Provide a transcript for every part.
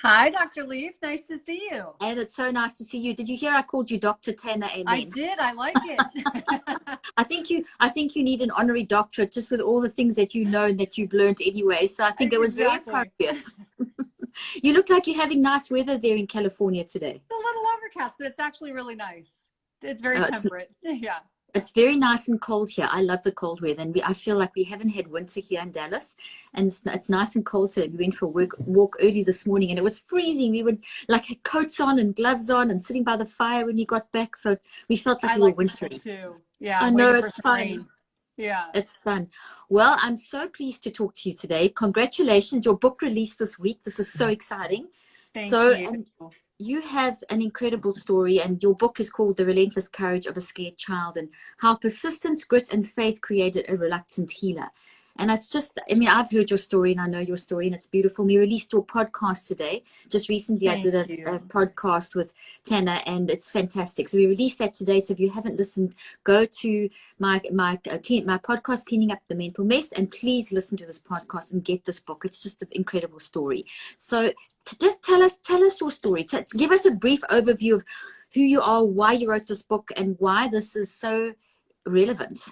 Hi, Dr. Leaf. Nice to see you. And it's so nice to see you. Did you hear I called you Dr. Tana I Amen? did. I like it. I think you need an honorary doctorate just with all the things that you know and that you've learned anyway. So I think it was very Exactly. appropriate. You look like you're having nice weather there in California today. It's a little overcast, but it's actually really nice. It's very It's temperate. Yeah. It's very nice and cold here. I love the cold weather, and I feel like we haven't had winter here in Dallas, and it's nice and cold. So we went for a walk early this morning, and it was freezing. We would like had coats on and gloves on, and sitting by the fire when we got back. So we felt like I we were like this wintry. one too. Yeah, I I'm know waiting for it's some fun. rain. Yeah. It's fun. Well, I'm so pleased to talk to you today. Congratulations, your book released this week. This is so exciting. Thank So, you. and you have an incredible story, and your book is called The Relentless Courage of a Scared Child, and how persistence, grit, and faith created a reluctant healer. And it's just, I mean, I've heard your story and I know your story, and it's beautiful. We released your podcast today. Just recently, I Thank did a you. podcast with Tana, and it's fantastic. So we released that today. So if you haven't listened, go to my podcast, Cleaning Up the Mental Mess, and please listen to this podcast and get this book. It's just an incredible story. So just tell us your story. Give us a brief overview of who you are, why you wrote this book, and why this is so relevant.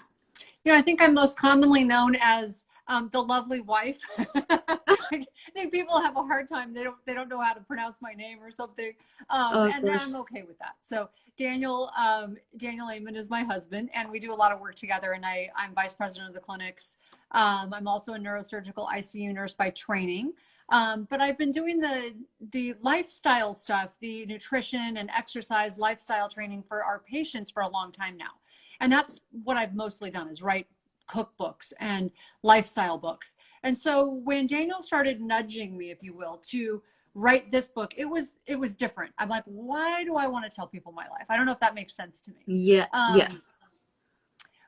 I think I'm most commonly known as the lovely wife. I think people have a hard time. They don't know how to pronounce my name or something. And I'm okay with that. So Daniel Amen is my husband, and we do a lot of work together, and I'm vice president of the clinics. I'm also a neurosurgical ICU nurse by training. But I've been doing the lifestyle stuff, the nutrition and exercise lifestyle training for our patients for a long time now. And that's what I've mostly done, is write cookbooks and lifestyle books. And so when Daniel started nudging me, if you will, to write this book, it was different. I'm like, why do I want to tell people my life? I don't know if that makes sense to me. Yeah.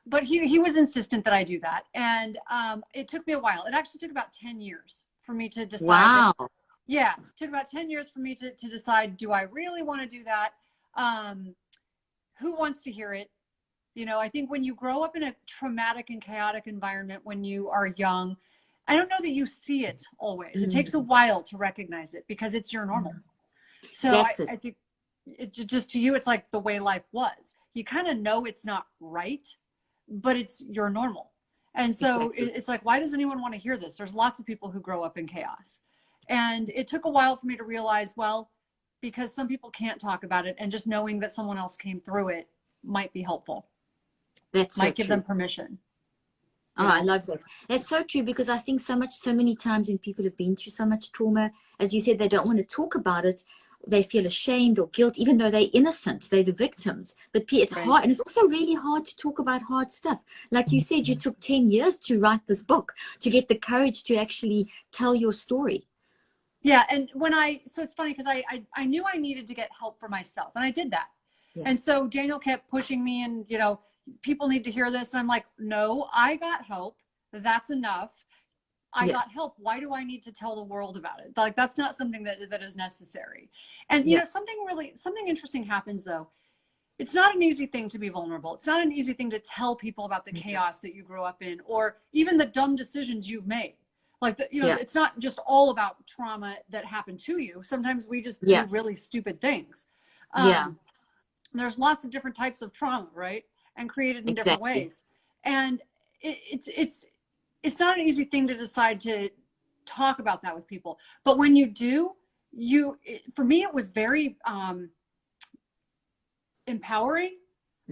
But he was insistent that I do that. And it took me a while. It actually took about 10 years for me to decide. Wow. Yeah, it took about 10 years for me to decide, do I really want to do that? Who wants to hear it? I think when you grow up in a traumatic and chaotic environment when you are young, I don't know that you see it always. It takes a while to recognize it because it's your normal. So I think just to you, it's like the way life was. You kind of know it's not right, but it's your normal. And so it's like, why does anyone want to hear this? There's lots of people who grow up in chaos. And it took a while for me to realize, well, because some people can't talk about it, and just knowing that someone else came through it might be helpful. That's might give them permission. Oh, I love that. That's so true, because I think so many times when people have been through so much trauma, as you said, they don't want to talk about it. They feel ashamed or guilt, even though they're innocent, they're the victims. But it's hard, and it's also really hard to talk about hard stuff. Like you said, you took 10 years to write this book, to get the courage to actually tell your story. Yeah, and so it's funny because I knew I needed to get help for myself, and I did that. Yeah. And so Daniel kept pushing me, and people need to hear this. And I'm like, no, I got help. That's enough. I got help. Why do I need to tell the world about it? Like, that's not something that is necessary. And something interesting happens though. It's not an easy thing to be vulnerable. It's not an easy thing to tell people about the chaos that you grew up in, or even the dumb decisions you've made. Like, it's not just all about trauma that happened to you. Sometimes we just do really stupid things. There's lots of different types of trauma, right? And created in different ways. And it's not an easy thing to decide to talk about that with people. But when you do, for me, it was very empowering.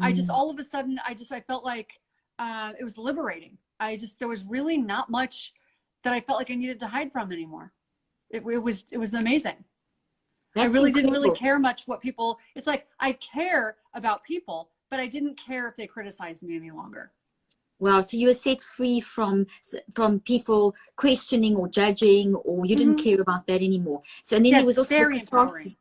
I just, all of a sudden, I felt like it was liberating. There was really not much that I felt like I needed to hide from anymore. It was amazing. I really didn't really care much what people, it's like, I care about people, but I didn't care if they criticized me any longer. Wow. So you were set free from people questioning or judging, or you didn't care about that anymore. So, and then there was also very empowering.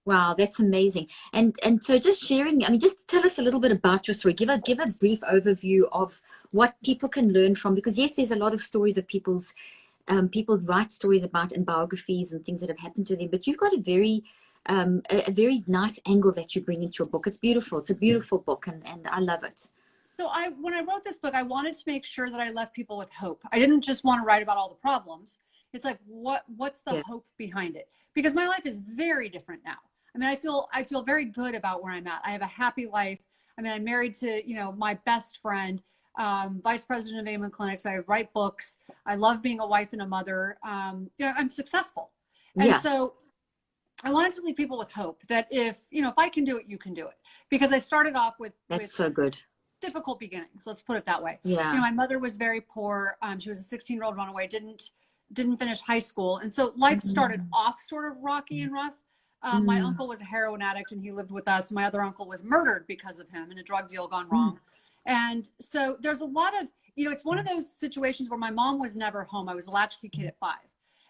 Wow, that's amazing. And so just sharing, I mean, just tell us a little bit about your story. Give a brief overview of what people can learn from, because yes, there's a lot of stories of people write stories about and biographies and things that have happened to them, but you've got a very nice angle that you bring into your book. It's beautiful. It's a beautiful book, and I love it. So when I wrote this book, I wanted to make sure that I left people with hope. I didn't just want to write about all the problems. It's like, what's the hope behind it? because my life is very different now. I mean, I feel very good about where I'm at. I have a happy life. I mean, I'm married to, you know, my best friend, vice president of Amen Clinics. I write books. I love being a wife and a mother. You know, I'm successful. And so I wanted to leave people with hope that if, you know, if I can do it, you can do it. Because I started off with so good. Difficult beginnings. Let's put it that way. Yeah. You know, my mother was very poor. She was a 16-year-old runaway, didn't finish high school. And so life started off sort of rocky and rough. My uncle was a heroin addict and he lived with us. My other uncle was murdered because of him in a drug deal gone wrong. And so there's a lot of, you know, it's one of those situations where my mom was never home. I was a latchkey kid at 5.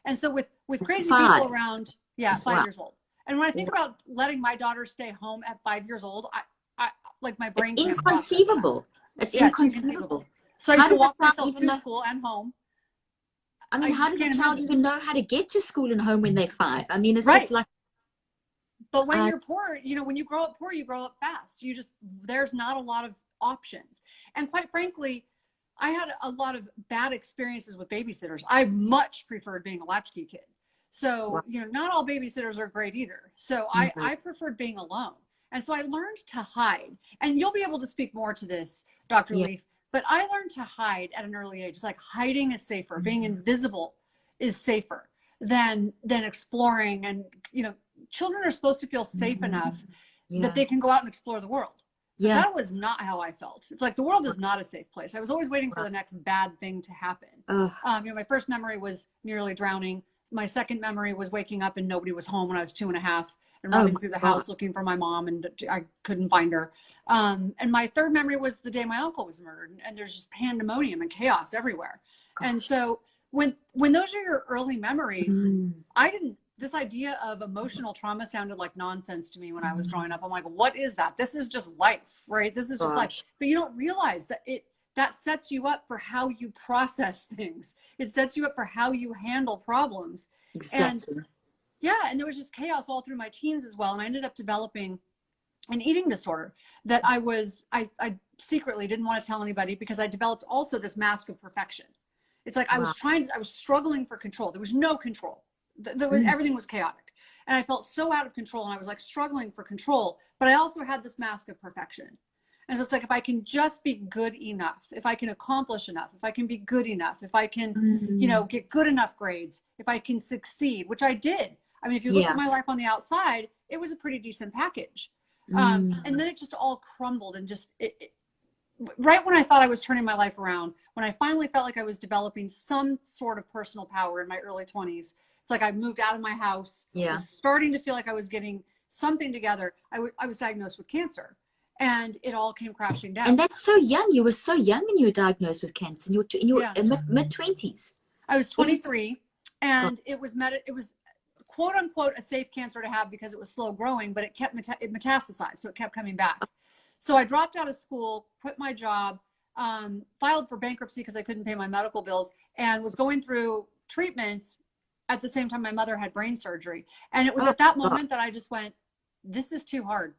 And so with crazy people around, 5 years old. And when I think about letting my daughter stay home at 5 years old, I like my brain can't inconceivable. It's inconceivable. So I used to walk myself through school and home. I mean, how does a child even know how to get to school and home when they're 5? I mean, it's just like. But when you're poor, you know, when you grow up poor, you grow up fast. There's not a lot of options. And quite frankly, I had a lot of bad experiences with babysitters. I much preferred being a latchkey kid. So, you know, not all babysitters are great either. So I preferred being alone. And so I learned to hide. And you'll be able to speak more to this, Dr. Leaf. But I learned to hide at an early age. It's like hiding is safer. Being invisible is safer than exploring. And, you know, children are supposed to feel safe enough that they can go out and explore the world. But that was not how I felt. It's like the world is not a safe place. I was always waiting for the next bad thing to happen. You know, my first memory was nearly drowning. My second memory was waking up and nobody was home when I was 2.5 and running through the house looking for my mom and I couldn't find her. And my third memory was the day my uncle was murdered and there's just pandemonium and chaos everywhere. And so when those are your early memories, this idea of emotional trauma sounded like nonsense to me when I was growing up. I'm like, what is that? This is just life, right? This is just life. But you don't realize that that sets you up for how you process things. It sets you up for how you handle problems. Exactly. And there was just chaos all through my teens as well. And I ended up developing an eating disorder that I secretly didn't want to tell anybody because I developed also this mask of perfection. It's like I was struggling for control. There was no control. Everything was chaotic. And I felt so out of control and I was like struggling for control, but I also had this mask of perfection. And so it's like, if I can just be good enough, if I can accomplish enough, if I can be good enough, if I can, you know, get good enough grades, if I can succeed, which I did. I mean, if you look at my life on the outside, it was a pretty decent package. And then it just all crumbled and just, right when I thought I was turning my life around, when I finally felt like I was developing some sort of personal power in my early 20s, it's like I moved out of my house, was starting to feel like I was getting something together. I was diagnosed with cancer and it all came crashing down. And that's so young. You were so young when you were diagnosed with cancer. In your mid-20s. I was 23 and it was quote unquote a safe cancer to have because it was slow growing, but it kept it metastasized. So it kept coming back. So I dropped out of school, quit my job, filed for bankruptcy because I couldn't pay my medical bills and was going through treatments at the same time my mother had brain surgery. And it was at that moment that I just went, this is too hard.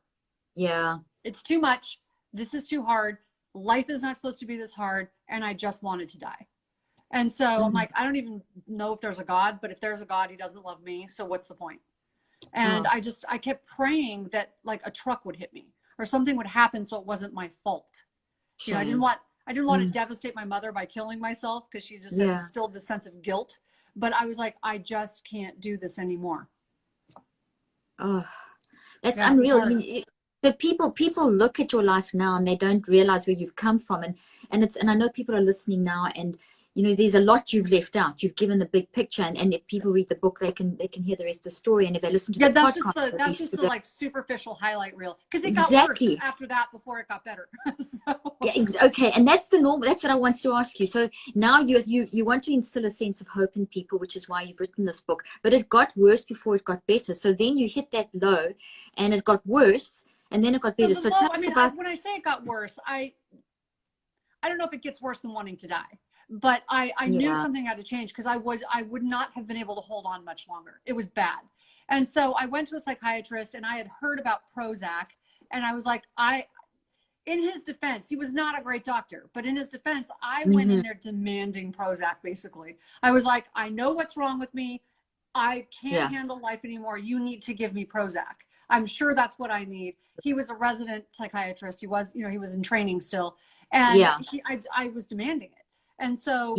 Yeah. It's too much. This is too hard. Life is not supposed to be this hard. And I just wanted to die. And so I'm like, I don't even know if there's a God, but if there's a God, he doesn't love me. So what's the point? And I kept praying that like a truck would hit me or something would happen so it wasn't my fault. You know, I didn't want to devastate my mother by killing myself because she just instilled this sense of guilt. But I was like, I just can't do this anymore. Oh, that's unreal. The people look at your life now and they don't realize where you've come from. And I know people are listening now and, you know, there's a lot you've left out. You've given the big picture and if people read the book, they can hear the rest of the story. And if they listen to the podcast. That's just the like superficial highlight reel. Because it got worse after that before it got better. Okay. And that's the normal. That's what I want to ask you. So now you want to instill a sense of hope in people, which is why you've written this book. But it got worse before it got better. So then you hit that low and it got worse and then it got better. So tell us about... when I say it got worse, I don't know if it gets worse than wanting to die. But I knew something had to change because I would not have been able to hold on much longer. It was bad. And so I went to a psychiatrist and I had heard about Prozac and I was like, in his defense, he was not a great doctor, but in his defense, I went in there demanding Prozac basically. I was like, I know what's wrong with me. I can't handle life anymore. You need to give me Prozac. I'm sure that's what I need. He was a resident psychiatrist. He was, he was in training still. And I was demanding it. And so,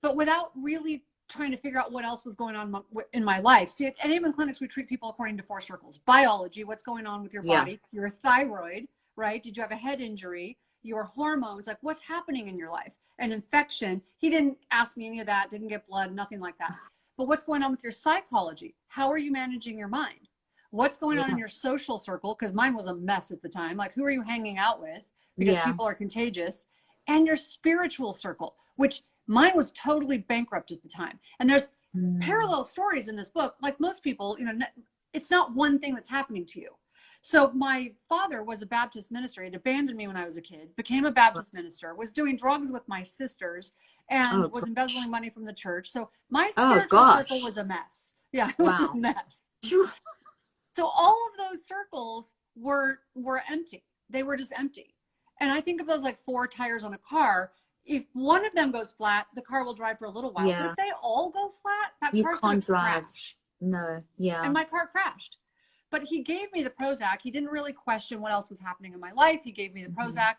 but without really trying to figure out what else was going on in my life. See, at Amen clinics, we treat people according to 4 circles. Biology, what's going on with your body, your thyroid, right? Did you have a head injury? Your hormones, like what's happening in your life? An infection. He didn't ask me any of that, didn't get blood, nothing like that. But what's going on with your psychology? How are you managing your mind? What's going on in your social circle? Because mine was a mess at the time. Like, who are you hanging out with? Because people are contagious. And your spiritual circle, which mine was totally bankrupt at the time. And there's parallel stories in this book. Like most people, it's not one thing that's happening to you. So my father was a Baptist minister. He'd abandoned me when I was a kid, became a Baptist minister, was doing drugs with my sisters, and was embezzling money from the church. So my spiritual circle was a mess. Yeah, it was a mess. So all of those circles were empty. They were just empty. And I think of those like 4 tires on a car. If one of them goes flat, the car will drive for a little while. But if they all go flat, that car's going to crash. No, And my car crashed. But he gave me the Prozac. He didn't really question what else was happening in my life. He gave me the Prozac,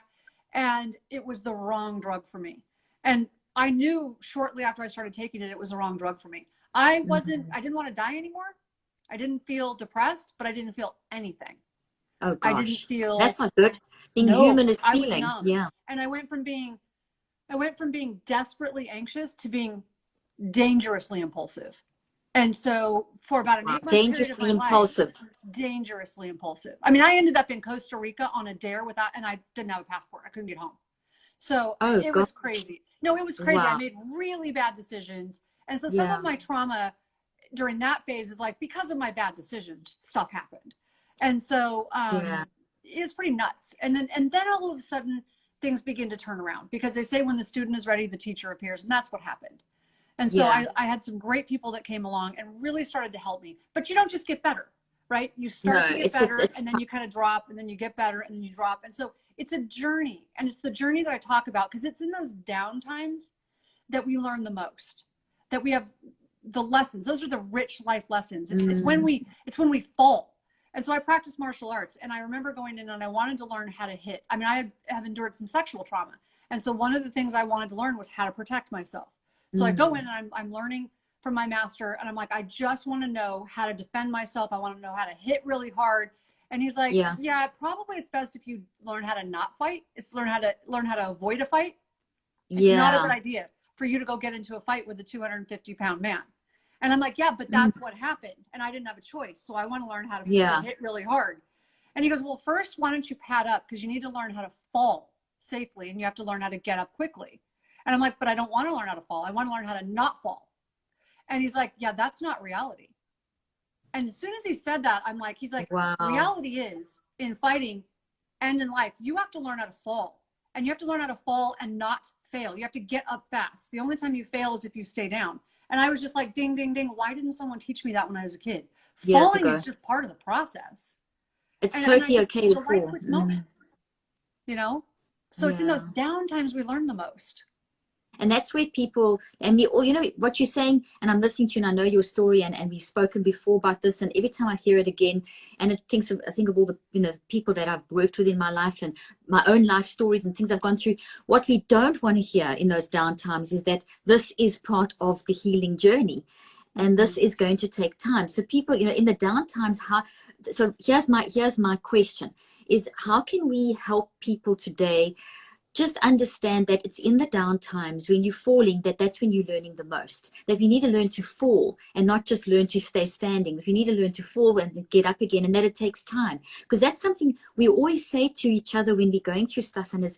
and it was the wrong drug for me. And I knew shortly after I started taking it, it was the wrong drug for me. I didn't want to die anymore. I didn't feel depressed, but I didn't feel anything. Oh gosh. I didn't feel. That's not good. Being human is feeling. I was numb. Yeah. And I went from being desperately anxious to being dangerously impulsive. And so for about an 8-month period of my life, dangerously impulsive. I mean, I ended up in Costa Rica on a dare and I didn't have a passport. I couldn't get home. So it was crazy. No, it was crazy. I made really bad decisions. And so some of my trauma during that phase is like, because of my bad decisions, stuff happened. And so it's pretty nuts. And then all of a sudden things begin to turn around, because they say when the student is ready, the teacher appears. And that's what happened. And so I had some great people that came along and really started to help me. But you don't just get better, right? You start to get better, and then you kind of drop, and then you get better, and then you drop. And so it's a journey. And it's the journey that I talk about, because it's in those down times that we learn the most, that we have the lessons. Those are the rich life lessons. It's when we fall. And so I practiced martial arts, and I remember going in and I wanted to learn how to hit. I mean, I have endured some sexual trauma. And so one of the things I wanted to learn was how to protect myself. So I go in and I'm learning from my master, and I'm like, I just want to know how to defend myself. I want to know how to hit really hard. And he's like, yeah, probably it's best if you learn how to not fight. It's learn how to avoid a fight. It's not a good idea for you to go get into a fight with a 250-pound man. And I'm like, yeah, but that's what happened. And I didn't have a choice. So I want to learn how to hit really hard. And he goes, well, first, why don't you pad up? Because you need to learn how to fall safely, and you have to learn how to get up quickly. And I'm like, but I don't want to learn how to fall. I want to learn how to not fall. And he's like, yeah, that's not reality. And as soon as he said that, I'm like, he's like, reality is in fighting and in life, you have to learn how to fall. And you have to learn how to fall and not fail. You have to get up fast. The only time you fail is if you stay down. And I was just like, ding, ding, ding. Why didn't someone teach me that when I was a kid? Falling is just part of the process. It's totally okay to fall. Moment, So it's in those down times we learn the most. And that's where people, and we all, what you're saying, and I'm listening to you, and I know your story, and we've spoken before about this, and every time I hear it again, and I think of all the people that I've worked with in my life, and my own life stories and things I've gone through. What we don't want to hear in those down times is that this is part of the healing journey, and this is going to take time. So people, in the down times, so here's my question, is how can we help people today just understand that it's in the down times when you're falling, that's when you're learning the most, that we need to learn to fall and not just learn to stay standing. We need to learn to fall and get up again, and that it takes time, because that's something we always say to each other when we're going through stuff, and as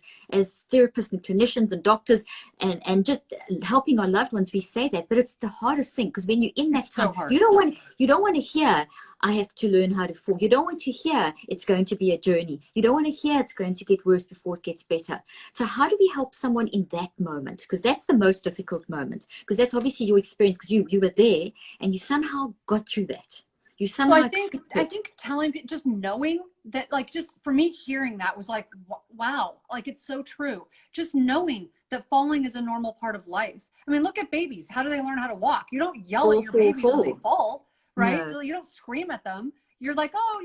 therapists and clinicians and doctors and just helping our loved ones, we say that, but it's the hardest thing, because when you're in that time, you don't want to hear, I have to learn how to fall. You don't want to hear it's going to be a journey. You don't want to hear it's going to get worse before it gets better. So how do we help someone in that moment? Because that's the most difficult moment, because that's obviously your experience, because you were there and you somehow got through that. You somehow I think telling people, just knowing that, like, just for me, hearing that was like, wow, like, it's so true. Just knowing that falling is a normal part of life. I mean, look at babies. How do they learn how to walk? You don't yell at your baby when they fall, right? No. So you don't scream at them. You're like, oh,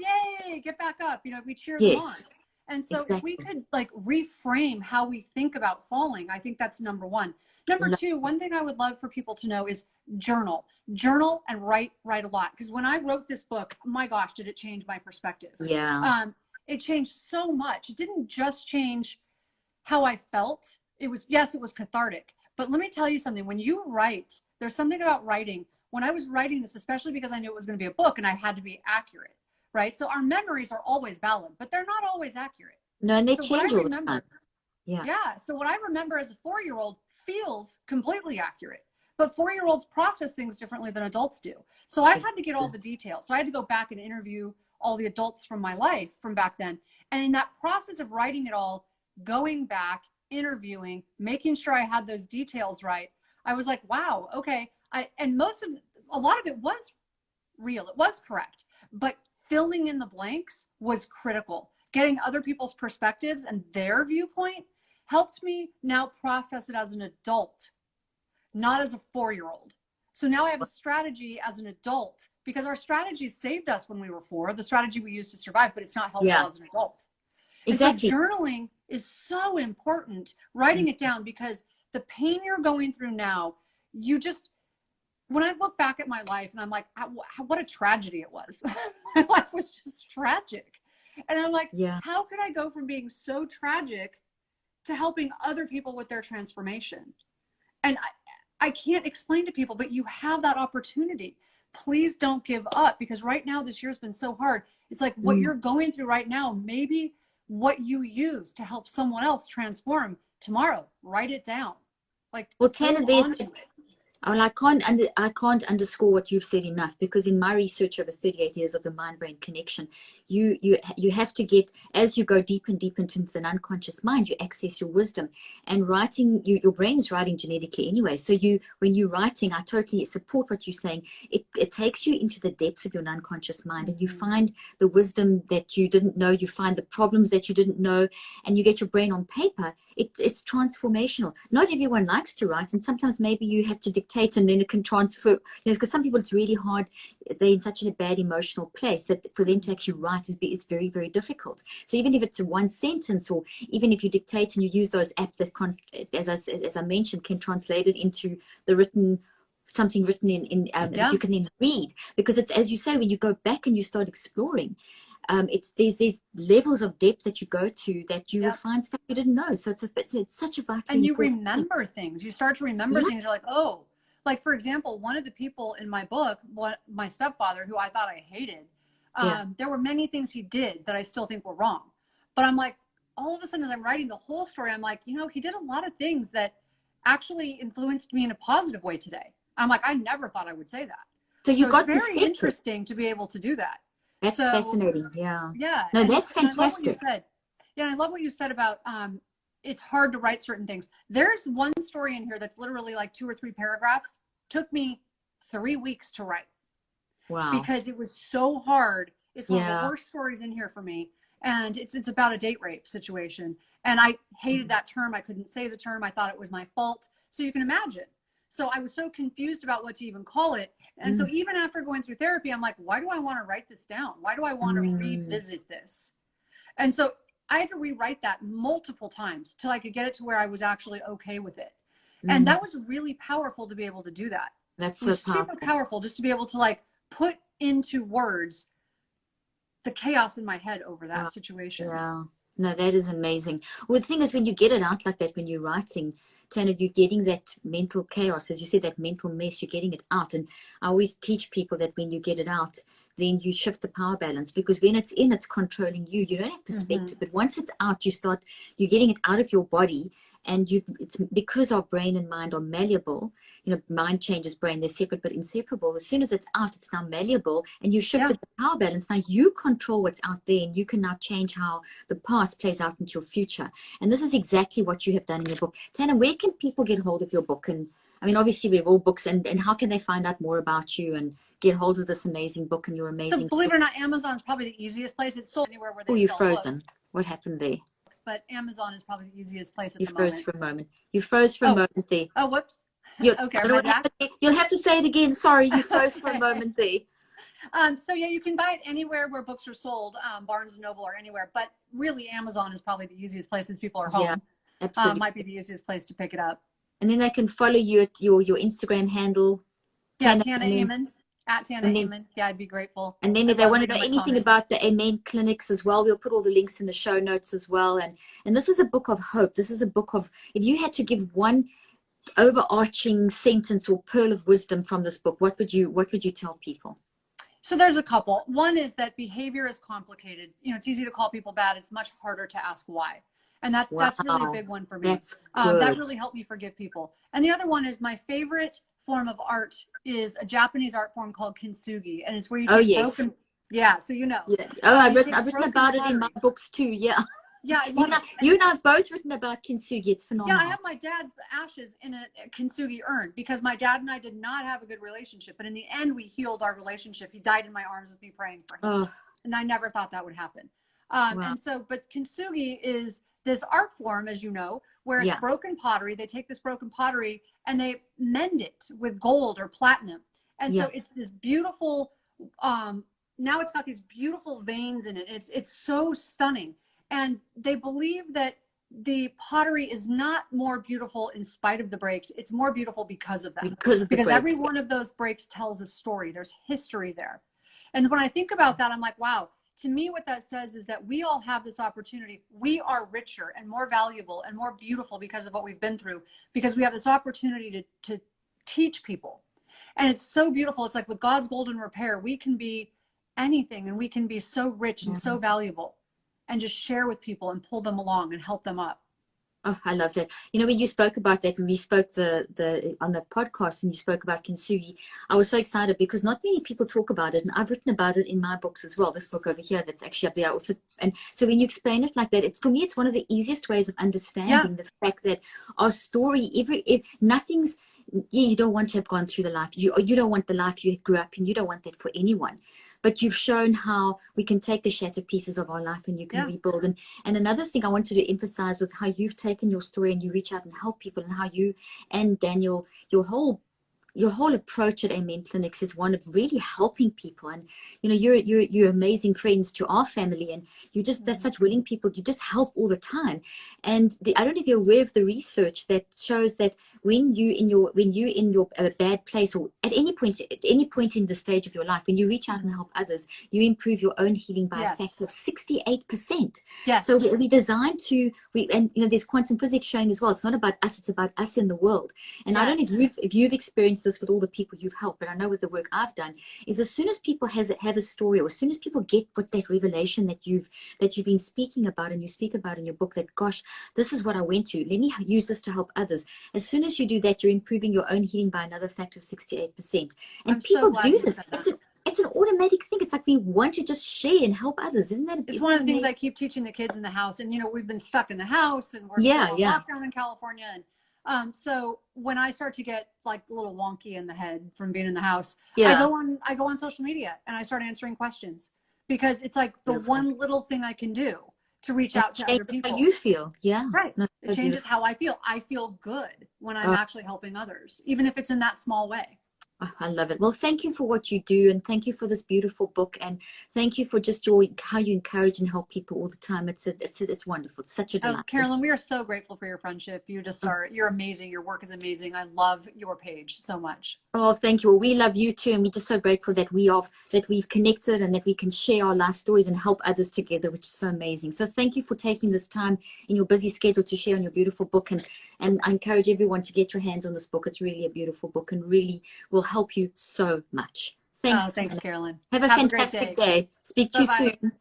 yay, get back up. You know, we cheer them on. Yes, And so exactly. if we could like reframe how we think about falling, I think that's number one. Number two, one thing I would love for people to know is journal and write a lot. Because when I wrote this book, my gosh, did it change my perspective. Yeah. It changed so much. It didn't just change how I felt. It was, yes, it was cathartic. But let me tell you something. When you write, there's something about writing. When I was writing this, especially because I knew it was going to be a book and I had to be accurate, right? So our memories are always valid, but they're not always accurate. No, and they change all the time. Yeah. So what I remember as a 4-year-old feels completely accurate, but 4-year-olds process things differently than adults do. So I had to get all the details. So I had to go back and interview all the adults from my life from back then. And in that process of writing it all, going back, interviewing, making sure I had those details right, I was like, wow, okay. And a lot of it was real. It was correct, but filling in the blanks was critical. Getting other people's perspectives and their viewpoint helped me now process it as an adult, not as a 4-year-old. So now I have a strategy as an adult, because our strategies saved us when we were 4, the strategy we used to survive, but it's not helpful as an adult. Exactly. And so journaling is so important, writing it down, because the pain you're going through now, when I look back at my life and I'm like, what a tragedy it was. My life was just tragic. And I'm like, how could I go from being so tragic to helping other people with their transformation? And I can't explain to people, but you have that opportunity. Please don't give up, because right now, this year's been so hard. It's like what you're going through right now, maybe what you use to help someone else transform tomorrow, write it down. Like, well, Tana, I can't underscore what you've said enough, because in my research over 38 years of the mind-brain connection, you have to get, as you go deep and deep into the unconscious mind, you access your wisdom. And writing, your brain is writing genetically anyway. So when you're writing, I totally support what you're saying. It takes you into the depths of your unconscious mind, and you find the wisdom that you didn't know, you find the problems that you didn't know, and you get your brain on paper. It's transformational. Not everyone likes to write, and sometimes maybe you have to dictate and then it can transfer, because some people, it's really hard. They're in such a bad emotional place that for them to actually write it's very, very difficult. So even if it's a one sentence, or even if you dictate and you use those apps that, as I mentioned, can translate it into something written in that you can then read, because it's, as you say, when you go back and you start exploring, there's these levels of depth that you go to that you will find stuff you didn't know. So it's such a vital. And you remember things. You start to remember things. You're like, oh, like for example, one of the people in my book, my stepfather, who I thought I hated, there were many things he did that I still think were wrong. But I'm like, all of a sudden, as I'm writing the whole story, I'm like, he did a lot of things that actually influenced me in a positive way today. I'm like, I never thought I would say that. So you got it's very interesting to be able to do that. That's fascinating. Yeah. No, that's fantastic. I love what you said about it's hard to write certain things. There's one story in here that's literally like 2 or 3 paragraphs. Took me 3 weeks to write. Wow. Because it was so hard. It's one of the worst stories in here for me. And it's about a date rape situation. And I hated that term. I couldn't say the term. I thought it was my fault. So you can imagine. So I was so confused about what to even call it. And so even after going through therapy, I'm like, why do I want to write this down? Why do I want to revisit this? And so I had to rewrite that multiple times till I could get it to where I was actually okay with it. And that was really powerful to be able to do that. That's it was super powerful just to be able to like put into words the chaos in my head over that situation. Yeah. No, that is amazing. Well, the thing is, when you get it out like that, when you're writing, Tana, you're getting that mental chaos, as you said, that mental mess, you're getting it out. And I always teach people that when you get it out, then you shift the power balance, because when it's in, it's controlling you. You don't have perspective, but once it's out, you're getting it out of your body. And it's because our brain and mind are malleable. Mind changes brain, they're separate but inseparable. As soon as it's out, it's now malleable, and you shifted the power balance. Now you control what's out there, and you can now change how the past plays out into your future. And this is exactly what you have done in your book. Tana, where can people get hold of your book? And I mean, obviously we have all books, and how can they find out more about you and get hold of this amazing book and your amazing So believe it or not, Amazon's probably the easiest place. It's sold anywhere where they sell you're frozen. books. What happened there? But Amazon is probably the easiest place at You the froze moment. for a moment. You froze for a moment there. Oh, whoops. Okay, am I back? You'll have to say it again. Sorry, you froze for a moment there. So yeah, you can buy it anywhere where books are sold, Barnes and Noble or anywhere, but really Amazon is probably the easiest place since people are home. Yeah, absolutely. Might be the easiest place to pick it up. And then they can follow you at your Instagram handle. Yeah, Tana Amen, at Tana Amen. Yeah, I'd be grateful. And then if they want to know anything about the Amen clinics as well, we'll put all the links in the show notes as well. And this is a book of hope. This is a book of, if you had to give one overarching sentence or pearl of wisdom from this book, what would you tell people? So there's a couple. One is that behavior is complicated. You know, it's easy to call people bad. It's much harder to ask why. And that's really a big one for me. That's good. That really helped me forgive people. And the other one is my favorite form of art is a Japanese art form called kintsugi. And it's where you take broken, yeah, so you know. Yeah. Oh, I've written about it in my books too, yeah. Yeah, I love you and I have both written about kintsugi. It's phenomenal. Yeah, I have my dad's ashes in a kintsugi urn because my dad and I did not have a good relationship. But in the end, we healed our relationship. He died in my arms with me praying for him. And I never thought that would happen. Wow. And so, but kintsugi is this art form, as you know, where it's broken pottery. They take this broken pottery and they mend it with gold or platinum. And so it's this beautiful, now it's got these beautiful veins in it. It's so stunning. And they believe that the pottery is not more beautiful in spite of the breaks. It's more beautiful because of them. Because every one of those breaks tells a story. There's history there. And when I think about that, I'm like, wow, to me, what that says is that we all have this opportunity. We are richer and more valuable and more beautiful because of what we've been through, because we have this opportunity to teach people. And it's so beautiful. It's like with God's golden repair, we can be anything and we can be so rich and so valuable. And just share with people and pull them along and help them up. Oh, I love that. You know, when you spoke about that, when we spoke on the podcast and you spoke about kintsugi, I was so excited because not many people talk about it. And I've written about it in my books as well. This book over here that's actually up there also. And so when you explain it like that, for me, it's one of the easiest ways of understanding the fact that our story, nothing's, you don't want to have gone through the life. You don't want the life you grew up in. You don't want that for anyone. But you've shown how we can take the shattered pieces of our life and you can rebuild. And another thing I wanted to emphasize with how you've taken your story and you reach out and help people, and how you and Daniel, your whole approach at Amen Clinics is one of really helping people. And you know, you're amazing friends to our family, and you just they're such willing people. You just help all the time. And I don't know if you're aware of the research that shows that when you in your bad place, or at any point in the stage of your life, when you reach out and help others, you improve your own healing by a factor of 68%. Yes. So we designed and you know, there's quantum physics showing as well. It's not about us; it's about us in the world. And I don't know if you've experienced this with all the people you've helped, but I know with the work I've done is as soon as people have a story, or as soon as people get what that revelation that you've been speaking about and you speak about in your book, that gosh, this is what I went through, let me use this to help others. As soon as you do that, you're improving your own healing by another factor of 68%. And people do this. It's an automatic thing. It's like we want to just share and help others. Isn't that? It's one of the things I keep teaching the kids in the house. And you know, we've been stuck in the house, and we're still on lockdown in California. And so when I start to get like a little wonky in the head from being in the house, I go on social media and I start answering questions, because it's like the one little thing I can do to reach out to other people. How you feel, right? It changes how I feel. I feel good when I'm actually helping others, even if it's in that small way. Oh, I love it. Well, thank you for what you do, and thank you for this beautiful book, and thank you for just how you encourage and help people all the time. It's wonderful. It's such a delight. Oh, Carolyn, we are so grateful for your friendship. You just you're amazing. Your work is amazing. I love your page so much. Oh, thank you. Well, we love you too, and we're just so grateful that we've connected and that we can share our life stories and help others together, which is so amazing. So thank you for taking this time in your busy schedule to share on your beautiful book, and I encourage everyone to get your hands on this book. It's really a beautiful book and really will help you so much. Thanks. Oh, thanks, Carolyn. Have a fantastic day. Speak to you soon.